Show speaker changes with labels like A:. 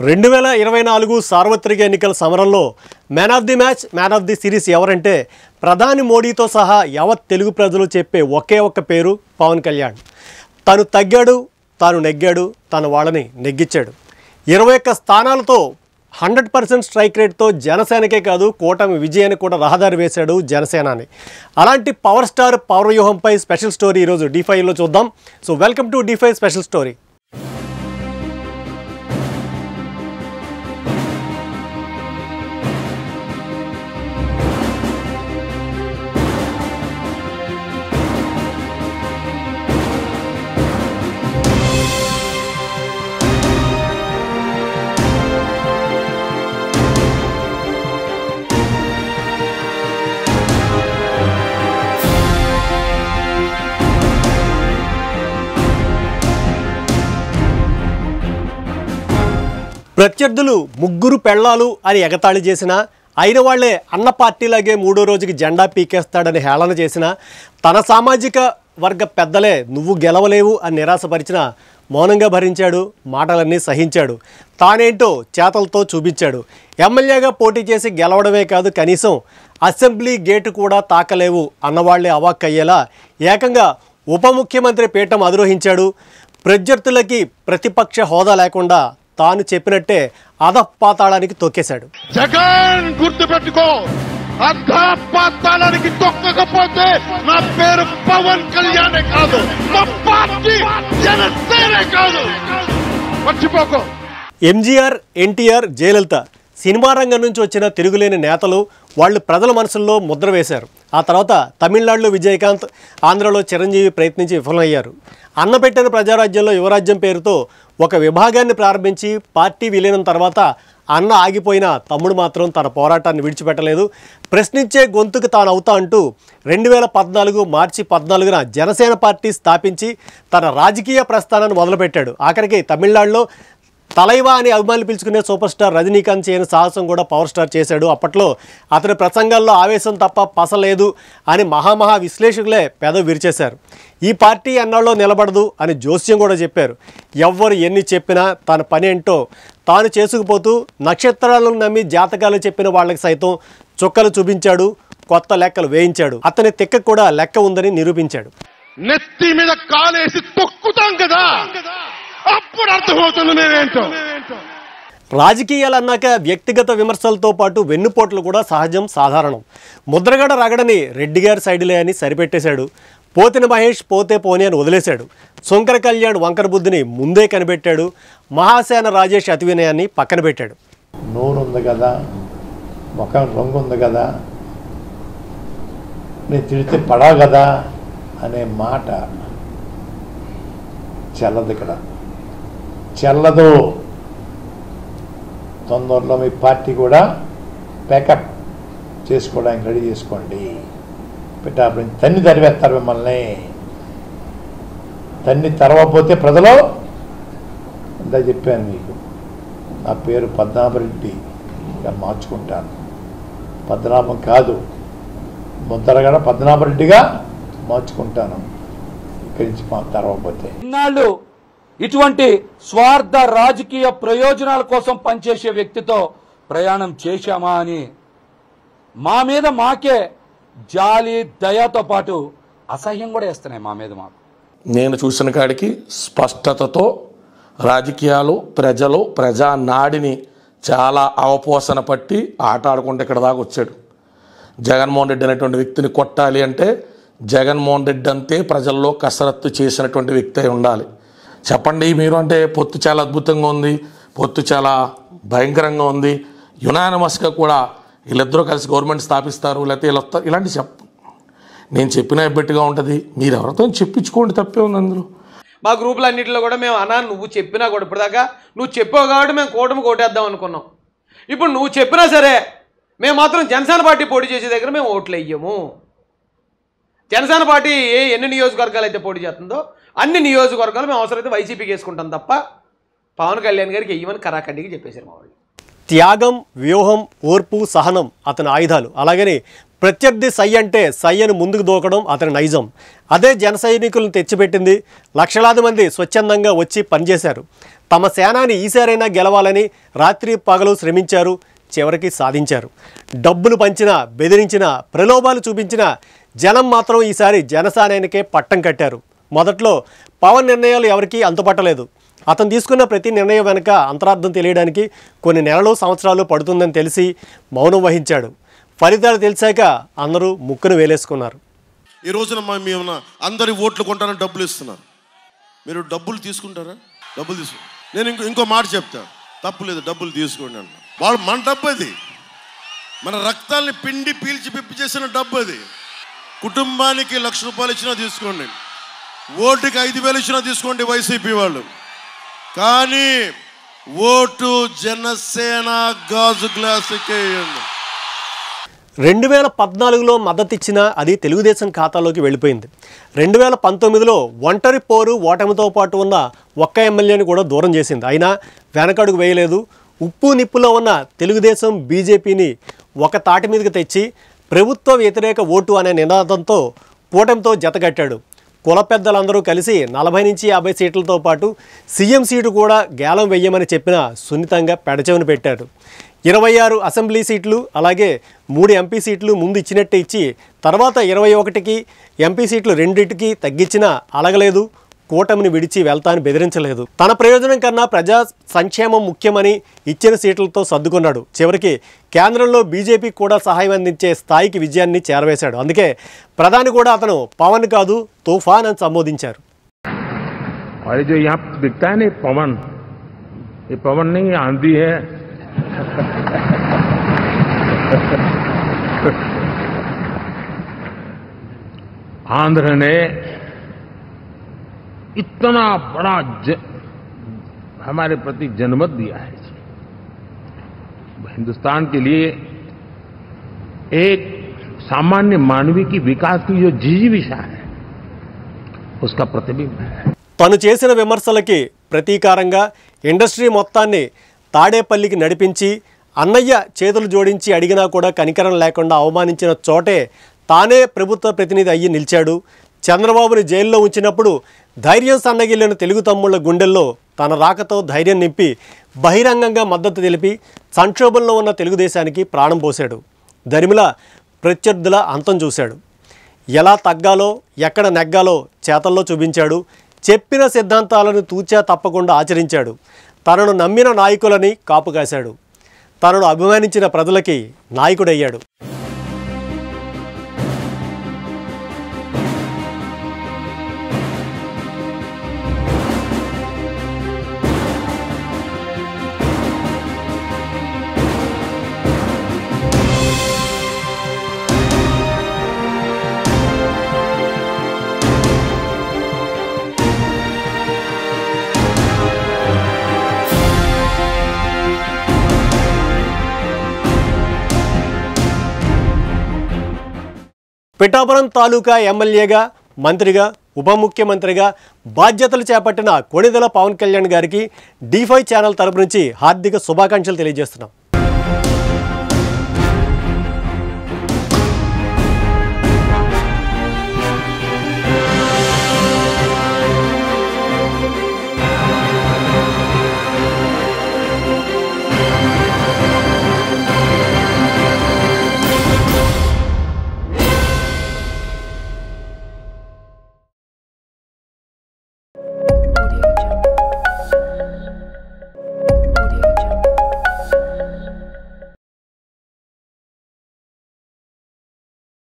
A: 2024 సార్వత్రిక ఎన్నికల సమరంలో man of the match, man of the series ఎవరంటే ప్రధాని మోడీతో సహా యావత్ తెలుగు ప్రజలు చెప్పే ఒకే ఒక్క పేరు పవన్ కళ్యాణ్. తను తగ్గాడు, తాను నెగ్గాడు, తన వాళ్ళని నెగ్గించాడు. 21 స్థానాలతో 100% స్ట్రైక్ రేట్తో జనసేనకే కాదు కూటమి విజయాన్ని కూడా రహదారి వేశాడు జనసేనాని. అలాంటి పవర్ స్టార్ పవర్ వ్యూహంపై స్పెషల్ స్టోరీ ఈరోజు D5లో చూద్దాం. So welcome to D5 special story. ప్రత్యర్థులు ముగ్గురు పెళ్లాలు అని ఎగతాళి చేసినా, అయిన వాళ్లే అన్న పార్టీలాగే మూడో రోజుకి జెండా పీకేస్తాడని హేళన చేసినా, తన సామాజిక వర్గ పెద్దలే నువ్వు గెలవలేవు అని నిరాశపరిచిన మౌనంగా భరించాడు, మాటలన్నీ సహించాడు. తానేంటో చేతలతో చూపించాడు. ఎమ్మెల్యేగా పోటీ చేసి గెలవడమే కాదు, కనీసం అసెంబ్లీ గేటు కూడా తాకలేవు అన్నవాళ్లే అవాక్కయ్యేలా ఏకంగా ఉప ముఖ్యమంత్రి పీఠం అధిరోహించాడు. ప్రత్యర్థులకి ప్రతిపక్ష హోదా లేకుండా తాను చెప్పినట్టే అధపాతాళానికి తొక్కేశాడు.
B: జగన్ గుర్తుపెట్టుకో, అధపాతాళానికి తొక్కకపోతే నా పేరు పవన్ కళ్యాణే కాదు, మా పార్టీ జనసేనే కాదు, మర్చిపోకో.
A: ఎంజీఆర్, ఎన్టీఆర్, జయలలిత సినిమా రంగం నుంచి వచ్చిన తిరుగులేని నేతలు. వాళ్ళు ప్రజల మనసుల్లో ముద్ర వేశారు. ఆ తర్వాత తమిళనాడులో విజయకాంత్, ఆంధ్రలో చిరంజీవి ప్రయత్నించి విఫలమయ్యారు. అన్నపెట్టిన ప్రజారాజ్యంలో యువరాజ్యం పేరుతో ఒక విభాగాన్ని ప్రారంభించి పార్టీ విలీనం తర్వాత అన్న ఆగిపోయిన తమ్ముడు మాత్రం తన పోరాటాన్ని విడిచిపెట్టలేదు. ప్రశ్నించే గొంతుకు తాను అవుతా అంటూ 2014 మార్చి 14న జనసేన పార్టీ స్థాపించి తన రాజకీయ ప్రస్థానాన్ని మొదలుపెట్టాడు. ఆఖరికి తమిళనాడులో తలైవా అని అభిమానులు పిలుచుకునే సూపర్ స్టార్ రజనీకాంత్ చేయని సాహసం కూడా పవర్ స్టార్ చేశాడు. అప్పట్లో అతని ప్రసంగాల్లో ఆవేశం తప్ప పసలేదు అని మహామహా విశ్లేషకులే పెదవి విరిచేశారు. ఈ పార్టీ ఎన్నాళ్ళో నిలబడదు అని జోస్యం కూడా చెప్పారు. ఎవ్వరు ఎన్ని చెప్పినా తన పని ఏంటో తాను చేసుకుపోతూ నక్షత్రాలను నమ్మి జాతకాలు చెప్పిన వాళ్ళకి సైతం చుక్కలు చూపించాడు, కొత్త లెక్కలు వేయించాడు. అతని తిక్క కూడా లెక్క ఉందని నిరూపించాడు.
B: నెత్తి మీద కాలేసి తొక్కుతాం కదా, అప్పుడు అర్థమవుతుంది నేనేంటో.
A: రాజకీయాలు అన్నాక వ్యక్తిగత విమర్శలతో పాటు వెన్నుపోట్లు కూడా సహజం, సాధారణం. ముద్రగడ రగడని రెడ్డి గారి సైడ్లే అని సరిపెట్టేశాడు. పోతిన మహేష్ పోతే పోని అని వదిలేశాడు. శంకర కళ్యాణ్ వంకర బుద్ధిని ముందే కనిపెట్టాడు. మహాసేన రాజేష్ అతి వినయాన్ని పక్కన పెట్టాడు.
C: నోరు ఉంది కదా, ముఖం రంగు ఉంది కదా, నేను తిడితే పడా కదా అనే మాట చెల్లదు. ఇక్కడ చెల్లదు. తొందరలో మీ పార్టీ కూడా ప్యాకప్ చేసుకోవడానికి రెడీ చేసుకోండి. పెట్టారు తన్ని తరివేస్తారు మిమ్మల్ని. తన్ని తరవకపోతే ప్రజలు అంతా చెప్పాను మీకు. నా పేరు పద్మనాభరెడ్డిగా మార్చుకుంటాను. పద్మనాభం కాదు, ముద్రగడ పద్మనాభరెడ్డిగా మార్చుకుంటాను ఇక్కడి నుంచి తరవకపోతే.
D: ఇన్నాళ్ళు ఇటువంటి స్వార్థ రాజకీయ ప్రయోజనాల కోసం పనిచేసే వ్యక్తితో ప్రయాణం చేశామా అని మా మీద మాకే జాలి, దయతో పాటు అసహ్యం కూడా వేస్తున్నాయి మా మీద మాకు.
E: నేను చూసిన కాడికి స్పష్టతతో రాజకీయాలు, ప్రజలు, ప్రజానాడిని చాలా అవపోసన పట్టి ఆట ఆడుకుంటే ఇక్కడ దాకా వచ్చాడు. జగన్మోహన్ రెడ్డి అనేటువంటి వ్యక్తిని కొట్టాలి అంటే జగన్మోహన్ రెడ్డి అంతే ప్రజల్లో కసరత్తు చేసినటువంటి వ్యక్తి అయి ఉండాలి. చెప్పండి మీరు, అంటే పొత్తు చాలా అద్భుతంగా ఉంది, పొత్తు చాలా భయంకరంగా ఉంది, యునానిమస్గా కూడా వీళ్ళిద్దరూ కలిసి గవర్నమెంట్ స్థాపిస్తారు, లేకపోతే వీళ్ళు వస్తారు, ఇలాంటి నేను చెప్పిన ఎబ్బెట్టుగా ఉంటుంది. మీరు ఎవరితో చెప్పించుకోండి, తప్పే ఉంది అందులో.
F: మా గ్రూపులు అన్నింటిలో కూడా మేము అన్నా నువ్వు చెప్పినా కూడా ఇప్పటిదాకా నువ్వు చెప్పావు కాబట్టి మేము కూటమి కోటేద్దాం అనుకున్నాం. ఇప్పుడు నువ్వు చెప్పినా సరే మేము మాత్రం జనసేన పార్టీ పోటీ చేసే దగ్గర మేము ఓట్లు వేయము. జనసేన పార్టీ ఎన్ని నియోజకవర్గాలు అయితే పోటీ చేస్తుందో అన్ని నియోజకవర్గాలు మేము అవసరమైతే వైసీపీకి వేసుకుంటాం తప్ప పవన్ కళ్యాణ్ గారికి వెయ్యమని కరాఖండికి చెప్పేశారు మా వాళ్ళు.
A: త్యాగం, వ్యూహం, ఓర్పు, సహనం అతని ఆయుధాలు. అలాగని ప్రత్యర్థి సై అంటే సై అని ముందుకు దూకడం అతని నైజం. అదే జన సైనికులను తెచ్చిపెట్టింది. లక్షలాది మంది స్వచ్ఛందంగా వచ్చి పనిచేశారు. తమ సేనాని ఈసారైనా గెలవాలని రాత్రి పగలు శ్రమించారు. చివరికి సాధించారు. డబ్బులు పంచినా, బెదిరించినా, ప్రలోభాలు చూపించినా జనం మాత్రం ఈసారి జనసేనానికే పట్టం కట్టారు. మొదట్లో పవన్ నిర్ణయాలు ఎవరికీ అంతుపట్టలేదు. అతను తీసుకున్న ప్రతి నిర్ణయం వెనుక అంతరార్థం తెలియడానికి కొన్ని నెలలు, సంవత్సరాలు పడుతుందని తెలిసి మౌనం వహించాడు. ఫలితాలు తెలిసాక అందరూ ముక్కును వేలేసుకున్నారు.
B: ఈ రోజున మేము అందరి ఓట్లు కొంటారని డబ్బులు ఇస్తున్నారు. మీరు డబ్బులు తీసుకుంటారా? డబ్బులు తీసుకు నేను ఇంకో మాట చెప్తా, తప్పు లేదు, డబ్బులు తీసుకోండి అన్న. వాళ్ళు మన డబ్బు అది, మన రక్తాల్ని పిండి పీల్చి పిప్పి చేసిన డబ్బు అది. కుటుంబానికి 1,00,000 రూపాయలు ఇచ్చినా తీసుకోండి, ఓటుకి 5,000 ఇచ్చినా తీసుకోండి వైసీపీ వాళ్ళు. కానీ ఓటు జనసేన గాజు గ్లాసుకే.
A: 2014లో మద్దతిచ్చినా అది తెలుగుదేశం ఖాతాలోకి వెళ్ళిపోయింది. 2019లో ఒంటరి పోరు ఓటమితో పాటు ఉన్న ఒక్క ఎమ్మెల్యేని కూడా దూరం చేసింది. అయినా వెనకడుగు వేయలేదు. ఉప్పు నిప్పులో ఉన్న తెలుగుదేశం, బీజేపీని ఒక తాటి మీదకి తెచ్చి ప్రభుత్వ వ్యతిరేక ఓటు అనే నినాదంతో కూటమితో జతగట్టాడు. కుల పెద్దలందరూ కలిసి 40 నుంచి 50 సీట్లతో పాటు సీఎం సీటు కూడా గేలం వెయ్యమని చెప్పినా సున్నితంగా పెడచెవిన పెట్టారు. 26 అసెంబ్లీ సీట్లు, అలాగే 3 ఎంపీ సీట్లు ముందు ఇచ్చినట్టే ఇచ్చి తర్వాత 21కి ఎంపీ సీట్లు 2కి తగ్గించినా అలగలేదు. కూటమిని విడిచి వెళ్తాను బెదిరించలేదు. తన ప్రయోజనం కన్నా ప్రజా సంక్షేమం ముఖ్యమని ఇచ్చిన సీట్లతో సర్దుకున్నాడు. చివరికి కేంద్రంలో బీజేపీకి కూడా సహాయం అందించే స్థాయికి విజయాన్ని చేరవేశాడు. అందుకే ప్రధాని కూడా అతను పవన్ కాదు తుఫాన్ అని సంబోధించారు.
G: आंध्र ने इतना बड़ा हमारे प्रति जनमत दिया है। हिंदुस्तान के लिए एक सामान्य मानवी की विकास की जो जिजीविषा है उसका प्रतिबिंब है.
A: తను చేసిన విమర్శలకి ప్రతీకారంగా ఇండస్ట్రీ మొత్తాన్ని తాడేపల్లికి నడిపించి అన్నయ్య చేతులు జోడించి అడిగినా కూడా కనికరం లేకుండా అవమానించిన చోటే తానే ప్రభుత్వ ప్రతినిధి అయ్యి నిలిచాడు. చంద్రబాబుని జైల్లో ఉంచినప్పుడు ధైర్యం సన్నగిల్లిన తెలుగు తమ్ముళ్ల గుండెల్లో తన రాకతో ధైర్యం నింపి బహిరంగంగా మద్దతు తెలిపి సంక్షోభంలో ఉన్న తెలుగుదేశానికి ప్రాణం పోశాడు. దరిమిలా ప్రత్యర్థుల అంతం చూశాడు. ఎలా తగ్గాలో, ఎక్కడ నెగ్గాలో చేతల్లో చూపించాడు. చెప్పిన సిద్ధాంతాలను తూచా తప్పకుండా ఆచరించాడు. తనను నమ్మిన నాయకులని కాపుకాశాడు. తనను అభిమానించిన ప్రజలకి నాయకుడయ్యాడు. పిఠాపురం తాలూకా ఎమ్మెల్యేగా, మంత్రిగా, ఉప ముఖ్యమంత్రిగా బాధ్యతలు చేపట్టిన కొణిదెల పవన్ కళ్యాణ్ గారికి D5 ఛానల్ తరపు నుంచి హార్దిక శుభాకాంక్షలు తెలియజేస్తున్నాం.